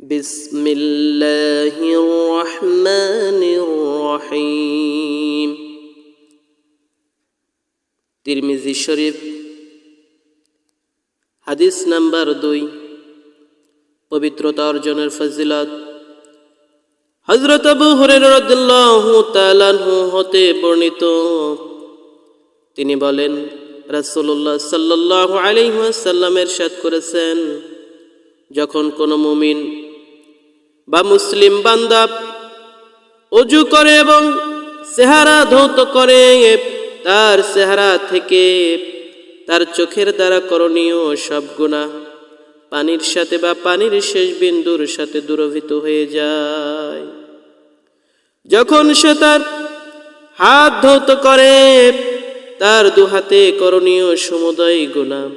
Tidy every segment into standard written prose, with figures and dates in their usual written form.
বিসমিল্লাহির রহমানির রহিম। তিরমিজি শরীফ হাদিস নাম্বার 2। পবিত্রতা অর্জনের ফজিলত। হযরত আবু হুরায়রা রাদিয়াল্লাহু তাআলা আনহু হতে বর্ণিত, তিনি বলেন, রাসূলুল্লাহ সাল্লাল্লাহু আলাইহি ওয়াসাল্লাম ইরশাদ করেছেন, যখন কোনো মুমিন বা মুসলিম বান্দা ওযু করে এবং চেহারা ধৌত করে, তার চেহারা থেকে তার চোখের দ্বারা করণীয় সব গুনাহ পানির সাথে বা পানির শেষ বিন্দুর সাথে দূরীভূত হয়ে যায়। যখন সে তার হাত ধৌত করে, তার দু হাতে করণীয় সমুদয় গুনাহ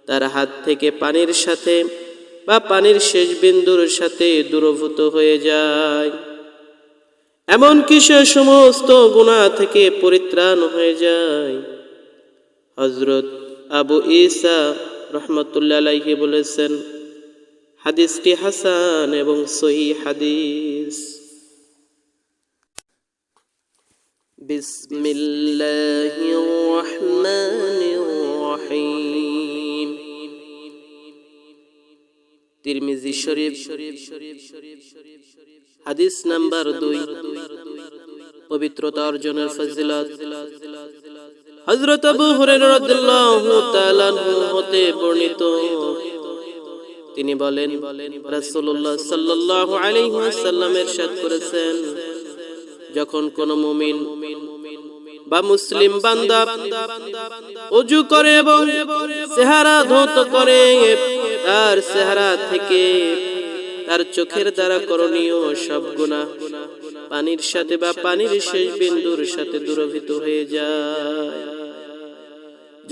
তার হাত থেকে পানির সাথে বা পানির শেষ বিন্দুর সাথে দূরীভূত হয়ে যায়। এমনকি সে সমস্ত গুনাহ থেকে পরিত্রাণ হয়ে যায়। হযরত আবু ঈসা রাহমাতুল্লাহি আলাইহি বলেছেন, হাদিসটি হাসান এবং সহিহ হাদিস। বিসমিল্লাহির রহমানির রহিম। তিরমিজি শরীফ হাদিস নাম্বার 2। পবিত্রতা অর্জনের ফজিলত। হযরত আবু হুরায়রা রাদিয়াল্লাহু তাআলা আনহু হতে বর্ণিত, তিনি বলেন, রাসূলুল্লাহ সাল্লাল্লাহু আলাইহি ওয়াসাল্লাম ইরশাদ করেছেন, যখন কোনো মুমিন বা মুসলিম বান্দা ওযু করে এবং চেহারা ধৌত করে, তার চেহারা থেকে তার চোখের দ্বারা করণীয় সব গুনাহ পানির সাথে বা পানির শেষ বিন্দুর সাথে দূরীভূত হয়ে যায়।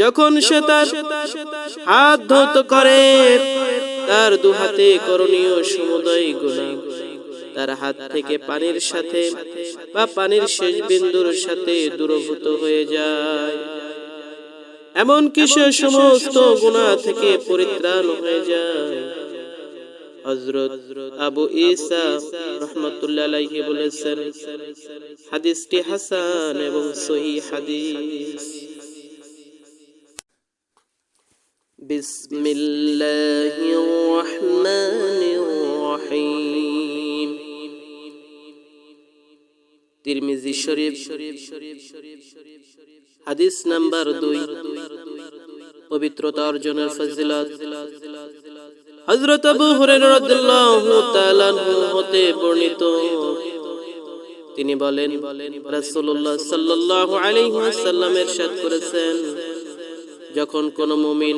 যখন সে তার হাত ধৌত করে, তার দু হাতে করণীয় সমুদয় গুনাহ তার হাত থেকে পানির সাথে বা পানির শেষ বিন্দুর সাথে দূরীভূত হয়ে যায়। এমনকি সে সমস্ত গুনাহ থেকে পরিত্রাণ হয়ে যায়। হযরত আবু ঈসা রাহমাতুল্লাহি আলাইহি বলেছেন, হাদিসটি হাসান এবং সহিহ হাদিস। বিসমিল্লাহির রহমানির রহিম। তিরমিজি শরীফ হাদিস নাম্বার 2। পবিত্রতা অর্জনের ফজিলত। হযরত আবু হুরায়রা রাদিয়াল্লাহু তাআলা আনহু হতে বর্ণিত, তিনি বলেন, রাসূলুল্লাহ সাল্লাল্লাহু আলাইহি ওয়াসাল্লাম ইরশাদ করেছেন, যখন কোনো মুমিন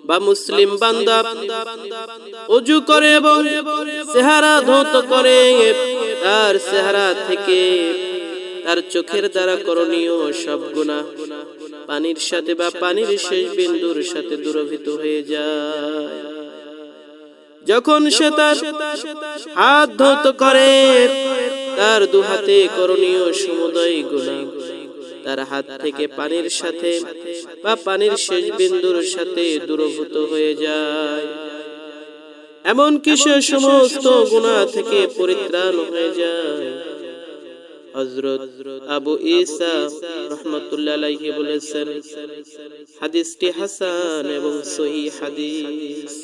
বা মুসলিম বান্দা ওযু করে এবং চেহারা ধৌত করে, তার চেহারা থেকে তার চোখের দ্বারা করণীয় সব গুনাহ পানির সাথে বা পানির শেষ বিন্দুর সাথে দূরীভূত হয়ে যায়। যখন সে তার হাত ধৌত করে, তার দু হাতে করণীয় সমুদয় গুনাহ তার হাত থেকে পানির সাথে বা পানির শেষ বিন্দুর সাথে দূরীভূত হয়ে যায়। এমনকি সে সমস্ত গুনাহ থেকে পরিত্রাণ হয়ে যায়। হযরত আবু ঈসা রাহমাতুল্লাহি আলাইহি বলেছেন, হাদিসটি হাসান এবং সহিহ হাদিস।